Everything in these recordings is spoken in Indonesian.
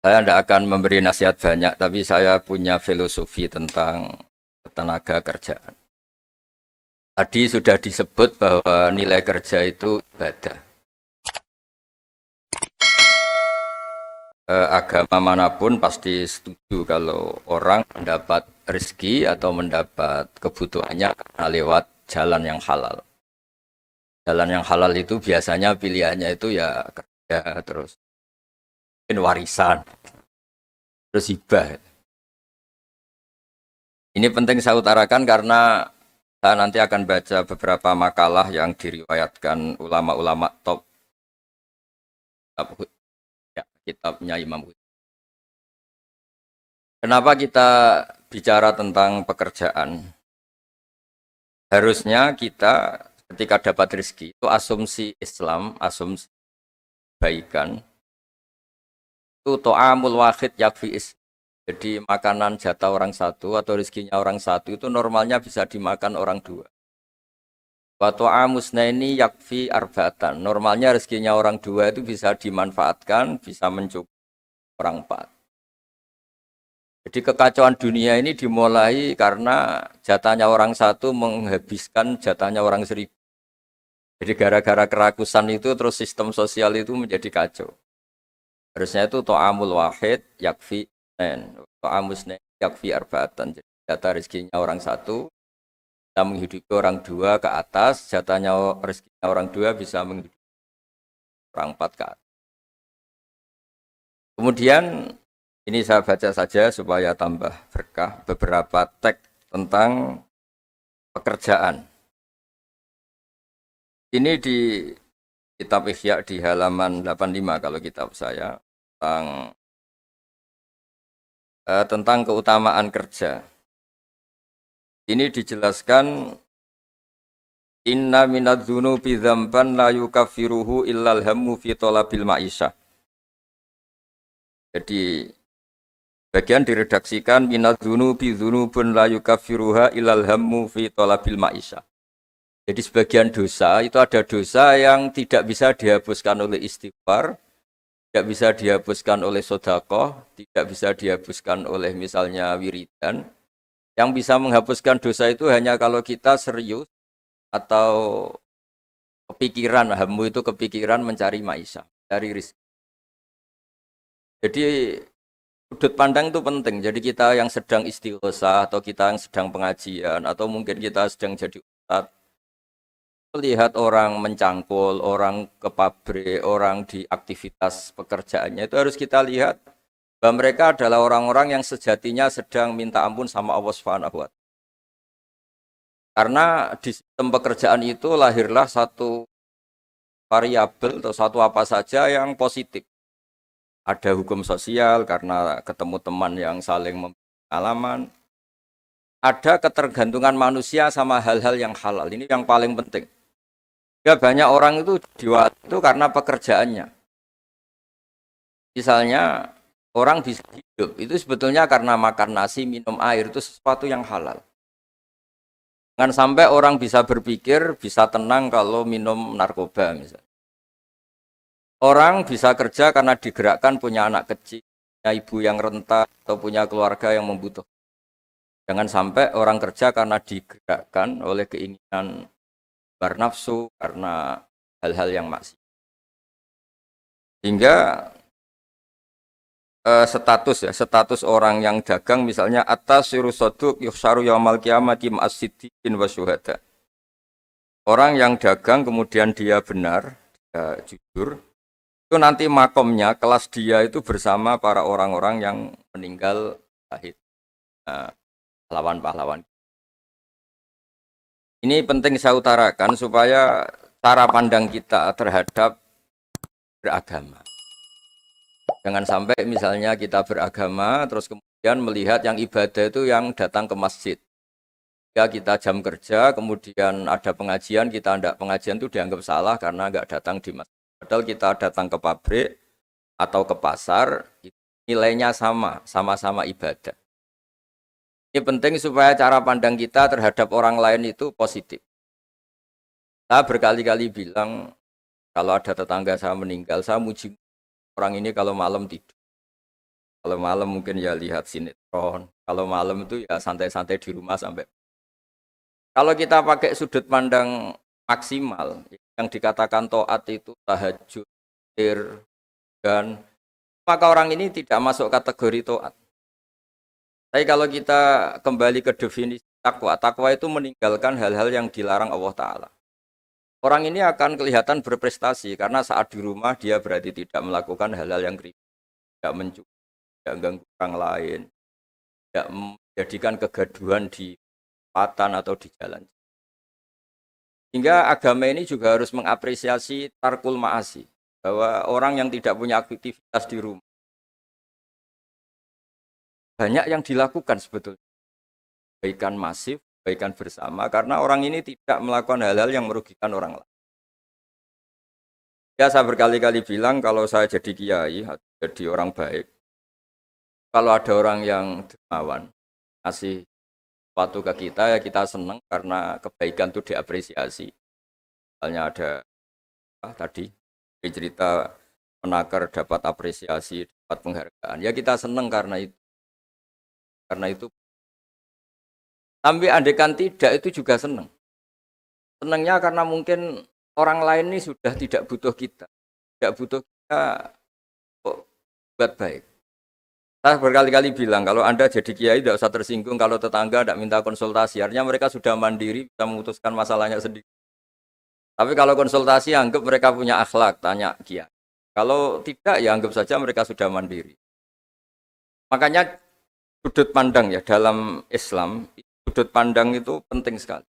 Saya tidak akan memberi nasihat banyak, tapi saya punya filosofi tentang tenaga kerjaan. Tadi sudah disebut bahwa nilai kerja itu ibadah. Agama manapun pasti setuju kalau orang mendapat rezeki atau mendapat kebutuhannya karena lewat jalan yang halal. Jalan yang halal itu biasanya pilihannya itu ya kerja, terus mungkin warisan, terus hibah. Ini penting saya utarakan karena saya nanti akan baca beberapa makalah yang diriwayatkan ulama-ulama top ya, kitabnya Imam Ghazali. Kenapa kita bicara tentang pekerjaan? Harusnya kita ketika dapat rezeki itu asumsi Islam, asumsi kebaikan itu to'amul wahid yakfi is. Jadi makanan jatah orang satu atau rezekinya orang satu itu normalnya bisa dimakan orang dua. Wa to'amusnaini yakfi arba'atan. Normalnya rezekinya orang dua itu bisa dimanfaatkan, bisa mencukupi orang empat. Jadi kekacauan dunia ini dimulai karena jatahnya orang satu menghabiskan jatahnya orang seribu. Jadi gara-gara kerakusan itu terus sistem sosial itu menjadi kacau. Harusnya itu to'amul wahid yakfi nen. To'amusnaini yakfi arba'atan. Jadi jatah rezekinya orang satu bisa menghidupi orang dua ke atas, jatahnya rezekinya orang dua bisa menghidupi orang empat ke atas. Kemudian ini saya baca saja supaya tambah berkah beberapa teks tentang pekerjaan. Ini di kitab Ihya di halaman 85 kalau kitab saya tentang keutamaan kerja. Ini dijelaskan inna minadz-dzunubi dzamban la yukaffiruhu illal hammu fi talabil ma'isyah. Jadi bagian diredaksikan minadz-dzunubi dzunubun la yukaffiruha illal hammu fi talabil ma'isyah. Jadi sebagian dosa itu ada dosa yang tidak bisa dihapuskan oleh istighfar, tidak bisa dihapuskan oleh sedekah, tidak bisa dihapuskan oleh misalnya wiridan. Yang bisa menghapuskan dosa itu hanya kalau kita serius atau kepikiran, hammu itu kepikiran mencari maisha, cari rezeki. Jadi sudut pandang itu penting. Jadi kita yang sedang istighosah atau kita yang sedang pengajian atau mungkin kita sedang jadi ustadz, melihat orang mencangkul, orang ke pabrik, orang di aktivitas pekerjaannya itu harus kita lihat bahwa mereka adalah orang-orang yang sejatinya sedang minta ampun sama Allah Subhanahu wa Ta'ala. Karena di sistem pekerjaan itu lahirlah satu variabel atau satu apa saja yang positif. Ada hukum sosial karena ketemu teman yang saling pengalaman. Ada ketergantungan manusia sama hal-hal yang halal. Ini yang paling penting. Ya banyak orang itu diwat itu karena pekerjaannya. Misalnya orang bisa hidup itu sebetulnya karena makan nasi, minum air itu sesuatu yang halal. Jangan sampai orang bisa berpikir, bisa tenang kalau minum narkoba misalnya. Orang bisa kerja karena digerakkan punya anak kecil, punya ibu yang renta, atau punya keluarga yang membutuhkan. Jangan sampai orang kerja karena digerakkan oleh keinginan bernafsu, karena hal-hal yang maksiat. Hingga status orang yang dagang misalnya atas sirusoduk yuhsaru yaumal qiyamati ma'as-siddiqin wa syuhada. Orang yang dagang kemudian dia benar, dia jujur, itu nanti makomnya kelas dia itu bersama para orang-orang yang meninggal syahid, pahlawan-pahlawan. Ini penting saya utarakan supaya cara pandang kita terhadap beragama. Jangan sampai misalnya kita beragama terus kemudian melihat yang ibadah itu yang datang ke masjid. Ya kita jam kerja, kemudian ada pengajian, kita tidak pengajian itu dianggap salah karena nggak datang di masjid. Padahal kita datang ke pabrik atau ke pasar, nilainya sama, sama-sama ibadah. Ini penting supaya cara pandang kita terhadap orang lain itu positif. Saya berkali-kali bilang, kalau ada tetangga saya meninggal, saya muji orang ini kalau malam tidur. Kalau malam mungkin ya lihat sinetron. Kalau malam itu ya santai-santai di rumah sampai. Kalau kita pakai sudut pandang maksimal, yang dikatakan taat itu tahajud, ir, dan maka orang ini tidak masuk kategori taat. Tapi kalau kita kembali ke definisi takwa, takwa itu meninggalkan hal-hal yang dilarang Allah Ta'ala. Orang ini akan kelihatan berprestasi karena saat di rumah dia berarti tidak melakukan hal-hal yang kriminal, tidak mencuri, tidak ganggu orang lain, tidak menjadikan kegaduhan di patan atau di jalan. Hingga agama ini juga harus mengapresiasi tarkul ma'asi, bahwa orang yang tidak punya aktivitas di rumah, banyak yang dilakukan sebetulnya. Kebaikan masif, kebaikan bersama, karena orang ini tidak melakukan hal-hal yang merugikan orang lain. Ya saya berkali-kali bilang kalau saya jadi kiai, jadi orang baik, kalau ada orang yang dermawan, ngasih sesuatu ke kita, ya kita senang karena kebaikan itu diapresiasi. Misalnya ada tadi cerita menakar dapat apresiasi, dapat penghargaan. Ya kita senang karena itu. Karena itu. Tapi andekan tidak itu juga senang. Senangnya karena mungkin orang lain ini sudah tidak butuh kita. Tidak butuh kita kok buat baik. Saya berkali-kali bilang, kalau Anda jadi kiai tidak usah tersinggung kalau tetangga tidak minta konsultasi. Artinya mereka sudah mandiri, bisa memutuskan masalahnya sendiri. Tapi kalau konsultasi, anggap mereka punya akhlak, tanya kiai. Kalau tidak, ya anggap saja mereka sudah mandiri. Makanya sudut pandang ya dalam Islam, sudut pandang itu penting sekali.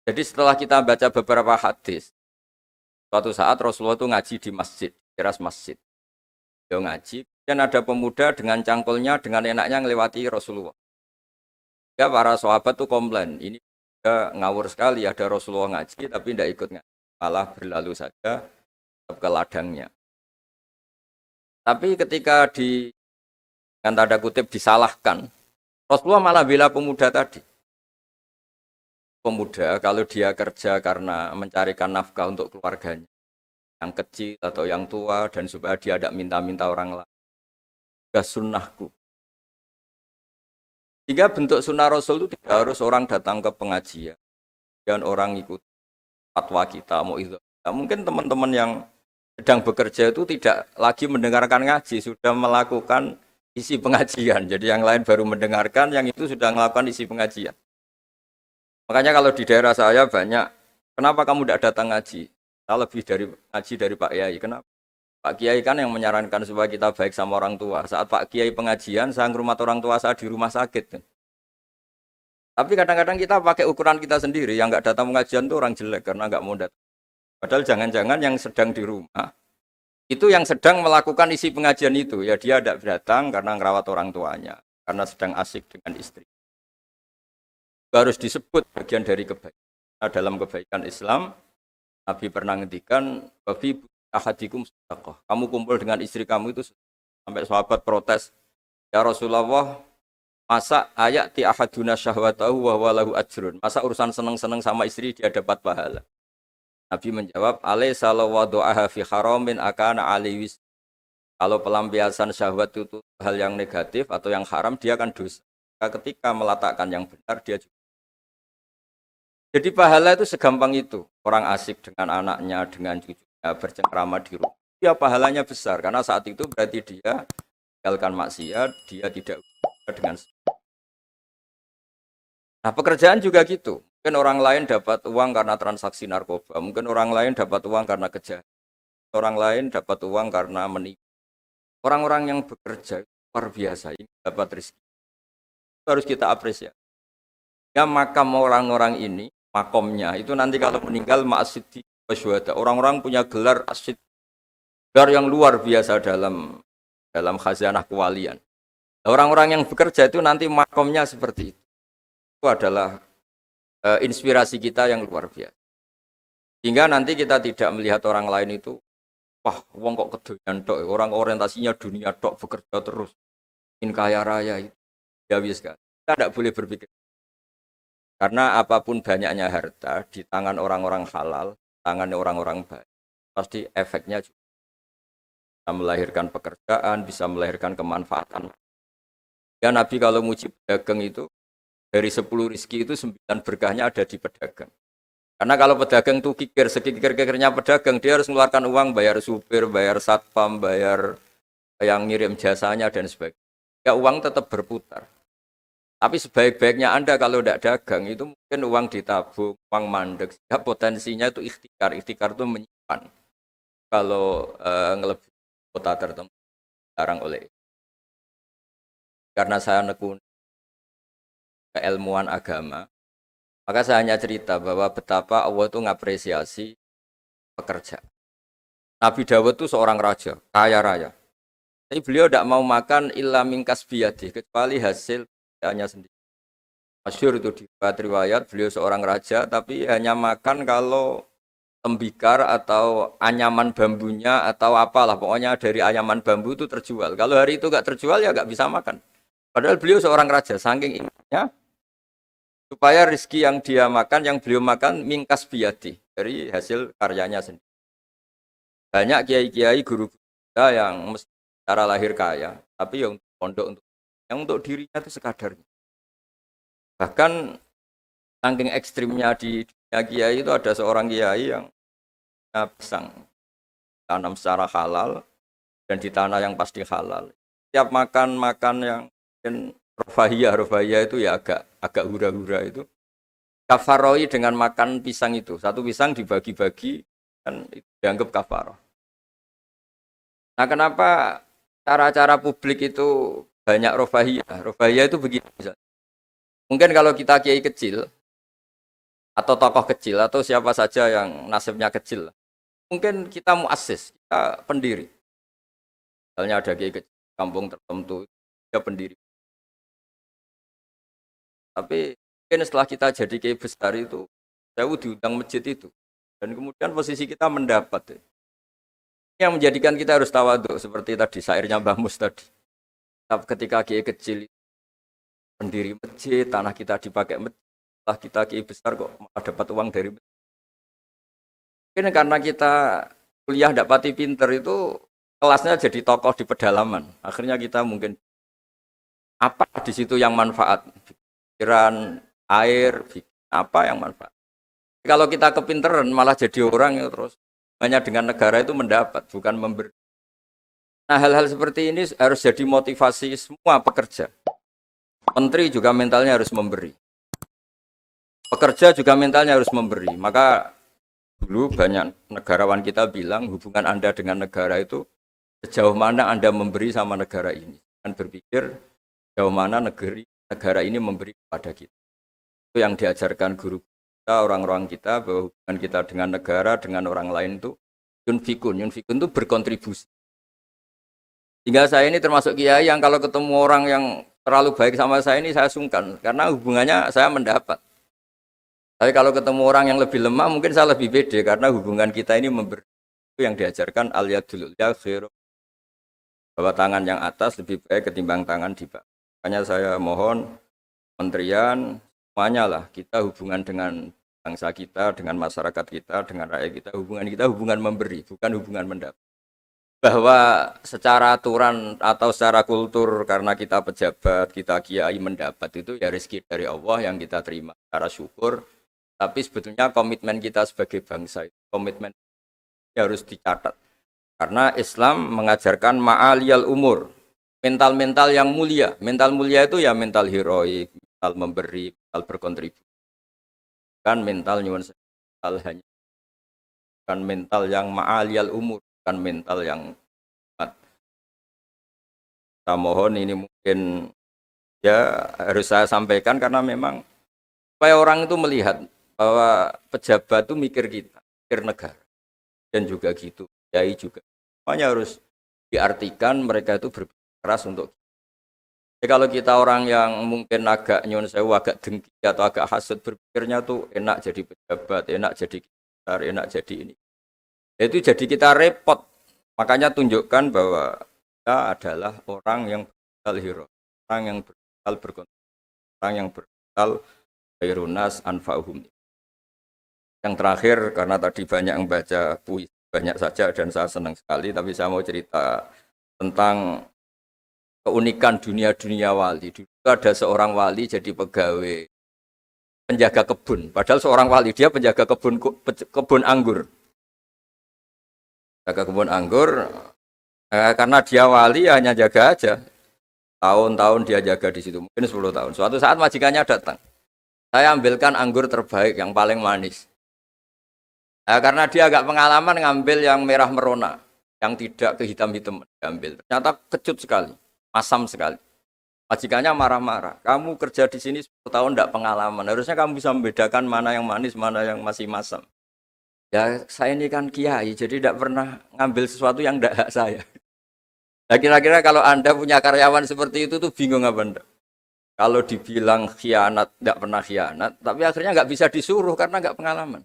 Jadi setelah kita baca beberapa hadis, suatu saat Rasulullah itu ngaji di masjid, teras masjid. Dia ngaji, dan ada pemuda dengan cangkulnya, dengan enaknya melewati Rasulullah. Ya para sahabat tuh komplain, ini ngawur sekali, ada Rasulullah ngaji tapi tidak ikut ngaji, malah berlalu saja ke ladangnya. Tapi ketika dengan tanda kutip disalahkan, Rasulullah malah bela pemuda tadi. Pemuda kalau dia kerja karena mencarikan nafkah untuk keluarganya, yang kecil atau yang tua, dan supaya dia tidak minta-minta orang lain, sudah sunnahku. Jika bentuk sunnah Rasul itu tidak harus orang datang ke pengajian dan orang ikut fatwa kita, mau itu. Nah, mungkin teman-teman yang sedang bekerja itu tidak lagi mendengarkan ngaji, sudah melakukan isi pengajian. Jadi yang lain baru mendengarkan, yang itu sudah melakukan isi pengajian. Makanya kalau di daerah saya banyak, kenapa kamu tidak datang ngaji? Saya lebih dari ngaji dari Pak Kiai. Kenapa? Pak Kiai kan yang menyarankan supaya kita baik sama orang tua. Saat Pak Kiai pengajian, saya ngurmat orang tua saya di rumah sakit. Tapi kadang-kadang kita pakai ukuran kita sendiri, yang nggak datang pengajian itu orang jelek karena nggak mau datang. Padahal jangan-jangan yang sedang di rumah, itu yang sedang melakukan isi pengajian itu. Ya dia tidak datang karena ngerawat orang tuanya, karena sedang asik dengan istri. Harus disebut bagian dari kebaikan. Nah, dalam kebaikan Islam, Nabi pernah ngendikan, "Wafi ahadikum sedekah." Kamu kumpul dengan istri kamu itu sampai sahabat protes, "Ya Rasulullah, masa ayat ti ahaduna syahwatahu wa walahu ajrun." Masa urusan seneng-seneng sama istri dia dapat pahala? Nabi menjawab, "Alaysa law wada'aha fi haramin akana aliwis." Kalau pelampiasan syahwat itu hal yang negatif atau yang haram, dia akan dosa. Ketika meletakkan yang benar, dia juga. Jadi pahala itu segampang itu. Orang asik dengan anaknya, dengan cucunya, bercengkrama di rumah. Ya pahalanya besar, karena saat itu berarti dia tinggalkan maksiat, dia tidak dengan. Nah pekerjaan juga gitu. Mungkin orang lain dapat uang karena transaksi narkoba. Mungkin orang lain dapat uang karena kejahatan. Orang lain dapat uang karena menipu. Orang-orang yang bekerja luar biasa ini dapat rezeki. Itu harus kita apresiasi. Ya makam orang-orang ini, makomnya itu nanti kalau meninggal ma'asiddi wasyuhada. Orang-orang punya gelar asid, gelar yang luar biasa dalam khazanah kewalian. Orang-orang yang bekerja itu nanti makomnya seperti itu. Itu adalah inspirasi kita yang luar biasa. Hingga nanti kita tidak melihat orang lain itu, wah, wong kok kedoyan tok, orang orientasinya dunia tok, bekerja terus, ingin kaya raya itu. Ya wis kan. Kita tidak boleh berpikir. Karena apapun banyaknya harta di tangan orang-orang halal, tangan orang-orang baik, pasti efeknya juga. bisa melahirkan pekerjaan, bisa melahirkan kemanfaatan. Ya Nabi kalau muji pedagang itu dari 10 rizki itu 9 berkahnya ada di pedagang. Karena kalau pedagang tuh kikir, sekikir-kikirnya pedagang, dia harus mengeluarkan uang, bayar supir, bayar satpam, bayar yang ngirim jasanya dan sebagainya. Ya uang tetap berputar. Tapi sebaik-baiknya Anda kalau tidak dagang itu mungkin uang ditabung, uang mandek. Ya potensinya itu ikhtikar. Ikhtikar itu menyimpan. Kalau ngelebihi kota tertentu sekarang oleh. Karena saya nekuni keilmuan agama, maka saya hanya cerita bahwa betapa Allah itu ngapresiasi pekerja. Nabi Dawud itu seorang raja, kaya raya. Tapi beliau tidak mau makan illa mingkas biyadi, kecuali hasil kerjanya sendiri. Masyhur itu di riwayat, beliau seorang raja, tapi hanya makan kalau tembikar atau anyaman bambunya atau apalah. Pokoknya dari anyaman bambu itu terjual. Kalau hari itu nggak terjual ya nggak bisa makan. Padahal beliau seorang raja, saking ingatnya, supaya rezeki yang dia makan, yang beliau makan mingkas biyadi, dari hasil karyanya sendiri. Banyak kiai-kiai guru kita yang secara lahir kaya, tapi yang untuk pondok yang untuk dirinya itu sekadarnya. Bahkan saking ekstrimnya di dunia kiai itu ada seorang kiai yang pisang tanam secara halal dan di tanah yang pasti halal. Setiap makan yang rofahiyah itu ya agak hura-hura itu. Kafaroi dengan makan pisang itu. Satu pisang dibagi-bagi dan itu dianggap kafaroh. Nah kenapa cara-cara publik itu banyak rofahiyah? Rofahiyah itu begini misalnya. Mungkin kalau kita kiai kecil atau tokoh kecil atau siapa saja yang nasibnya kecil, mungkin kita muassis, kita pendiri. Misalnya ada kiai kecil kampung tertentu, dia pendiri. Tapi mungkin setelah kita jadi kiai besar itu, saya diundang masjid itu. Dan kemudian posisi kita mendapat. Yang menjadikan kita harus tawaduk seperti tadi syairnya Mbah Mus tadi. Ketika kiai kecil pendiri masjid, tanah kita dipakai masjid, setelah kita kiai besar kok malah dapat uang dari masjid. Mungkin karena kita kuliah tidak pati pinter itu kelasnya jadi tokoh di pedalaman. Akhirnya kita mungkin apa di situ yang manfaat? Pikiran, air, apa yang manfaat? Kalau kita kepinteran malah jadi orang yang terus hanya dengan negara itu mendapat, bukan memberi. Nah hal-hal seperti ini harus jadi motivasi semua pekerja. Menteri juga mentalnya harus memberi. Pekerja juga mentalnya harus memberi. Maka dulu banyak negarawan kita bilang hubungan Anda dengan negara itu sejauh mana Anda memberi sama negara ini. Dan berpikir sejauh mana negara ini memberi kepada kita. Itu yang diajarkan guru kita, orang-orang kita, bahwa hubungan kita dengan negara, dengan orang lain itu yunfikun itu berkontribusi. Hingga saya ini termasuk kiai yang kalau ketemu orang yang terlalu baik sama saya ini saya sungkan, karena hubungannya saya mendapat. Tapi kalau ketemu orang yang lebih lemah mungkin saya lebih pede, karena hubungan kita ini memberi. Itu yang diajarkan al-yadul ulya khairu, bahwa tangan yang atas lebih baik ketimbang tangan di bawah. Makanya saya mohon kementerian semuanya lah, kita hubungan dengan bangsa kita, dengan masyarakat kita, dengan rakyat kita hubungan memberi, bukan hubungan mendapat. Bahwa secara aturan atau secara kultur karena kita pejabat, kita kiai mendapat itu ya rezeki dari Allah yang kita terima secara syukur. Tapi sebetulnya komitmen kita sebagai bangsa, komitmen harus dicatat. Karena Islam mengajarkan ma'aliyal umur, mental-mental yang mulia. Mental mulia itu ya mental heroik, mental memberi, mental berkontribusi. Bukan mental nyuwun mental hanya. Bukan mental yang ma'aliyal umur, bukan mental yang saya mohon ini mungkin ya harus saya sampaikan karena memang supaya orang itu melihat bahwa pejabat itu mikir kita, mikir negara. Dan juga gitu, kiai juga. Semuanya harus diartikan mereka itu berpikir keras untuk. Jadi kalau kita orang yang mungkin agak nyun sewu, agak dengki atau agak hasut berpikirnya tuh enak jadi pejabat, enak jadi besar, enak jadi ini. Itu jadi kita repot. Makanya tunjukkan bahwa kita adalah orang yang bermental hero, orang yang bermental berkontribusi, orang yang bermental khairunas anfa'uhum. Yang terakhir karena tadi banyak yang baca puisi, banyak saja dan saya senang sekali. Tapi saya mau cerita tentang keunikan dunia wali. Dulu ada seorang wali jadi pegawai penjaga kebun. Padahal seorang wali dia penjaga kebun anggur. Jaga kebun anggur karena dia wali hanya jaga aja. Tahun-tahun dia jaga di situ, mungkin 10 tahun. Suatu saat majikannya datang. Saya ambilkan anggur terbaik yang paling manis. Karena dia agak pengalaman ngambil yang merah merona, yang tidak kehitam-hitam diambil. Ternyata kecut sekali, masam sekali. Majikannya marah-marah. Kamu kerja di sini 10 tahun tidak pengalaman. Harusnya kamu bisa membedakan mana yang manis, mana yang masih masam. Ya saya ini kan kiai, jadi tidak pernah ngambil sesuatu yang tidak hak saya. Nah kira-kira kalau Anda punya karyawan seperti itu tuh bingung apa Anda? Kalau dibilang khianat, tidak pernah khianat, tapi akhirnya nggak bisa disuruh karena nggak pengalaman.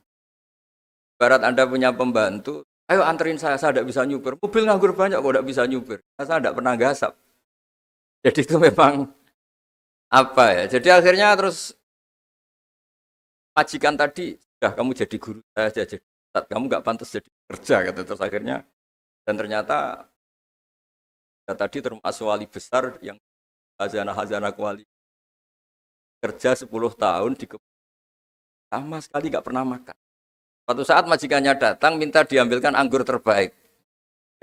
Barat Anda punya pembantu, ayo anterin saya tidak bisa nyupir. Mobil nganggur banyak kok tidak bisa nyupir. Saya tidak pernah gasap. Jadi itu memang apa ya? Jadi akhirnya terus majikan tadi, sudah kamu jadi guru saya aja, jadi kamu nggak pantas jadi kerja kata terus akhirnya. Dan ternyata ya, tadi termasuk wali besar yang hazanah kuali kerja 10 tahun di sama sekali nggak pernah makan. Suatu saat majikannya datang minta diambilkan anggur terbaik.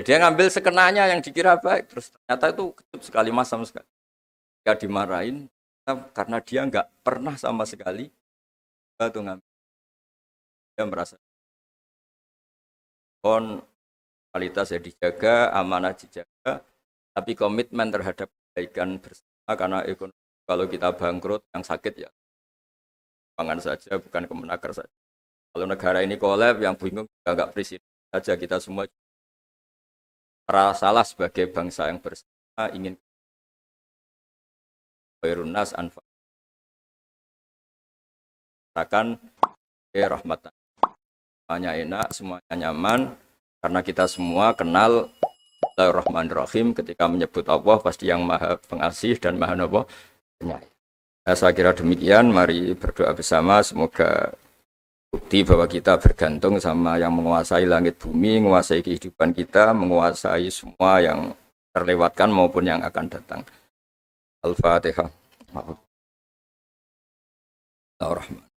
Dia ngambil sekenanya yang dikira baik, terus ternyata itu kecut sekali, masam sekali. Dia dimarahin karena dia nggak pernah sama sekali itu ngambil. Dia merasa kualitas ya dijaga, amanah dijaga, tapi komitmen terhadap kebaikan bersama karena ekonomi. Kalau kita bangkrut, yang sakit ya pangan saja, bukan kemenaker saja. Kalau negara ini kolab, yang bingung juga nggak presiden saja, kita semua salah sebagai bangsa yang bersama ingin khairunnas anfa akan rahmatan, semuanya enak, semuanya nyaman karena kita semua kenal Bismillahirrahmanirrahim. Ketika menyebut Allah pasti yang maha pengasih dan maha penyayang. Saya kira demikian, mari berdoa bersama semoga bukti bahwa kita bergantung sama yang menguasai langit bumi, menguasai kehidupan kita, menguasai semua yang terlewatkan maupun yang akan datang. Al-Fatihah. Bismillahirrahmanirrahim.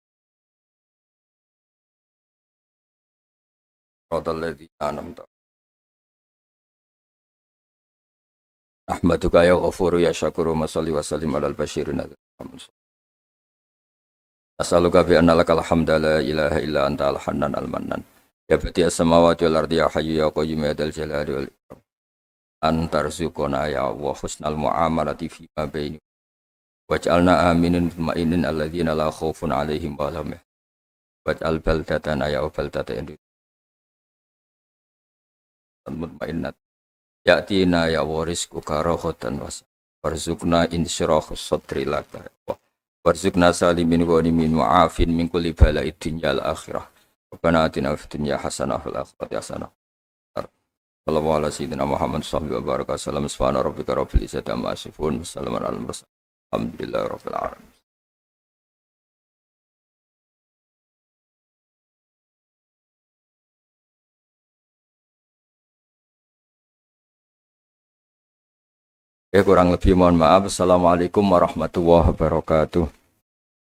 Ahmaduka ya ghafuru ya syakuru masalli wa sallim alal basyirin as'aluka bi anna lakal hamda la ilaha illa anta al-hannan al-mannan ya badi'as samawati wal ardi ya hayyu ya qayyum ya dzal jalali wal ikram antarzuqana ya Allah husnal muamalati fi ma baini waj'alna aminin mutmainin alladzina la khaufun 'alaihim wa lahum waj'al baldatana ya baldatan mutmainnat ya'tina ya warisku karahotan warzuqna insyirahus sadri laka warzuqna salimin ghanimin wa'afin min kulli bala'id dunya al akhirah rabbana atina fid dunya hasanah wal akhirati hasanah sallallahu ala sayyidina Muhammad sallallahu alaihi wasallam subhana rabbika rabbil izzati amma yasifun salamun alal mursalin alhamdulillahi rabbil alamin. Kurang lebih mohon maaf. Assalamualaikum warahmatullahi wabarakatuh.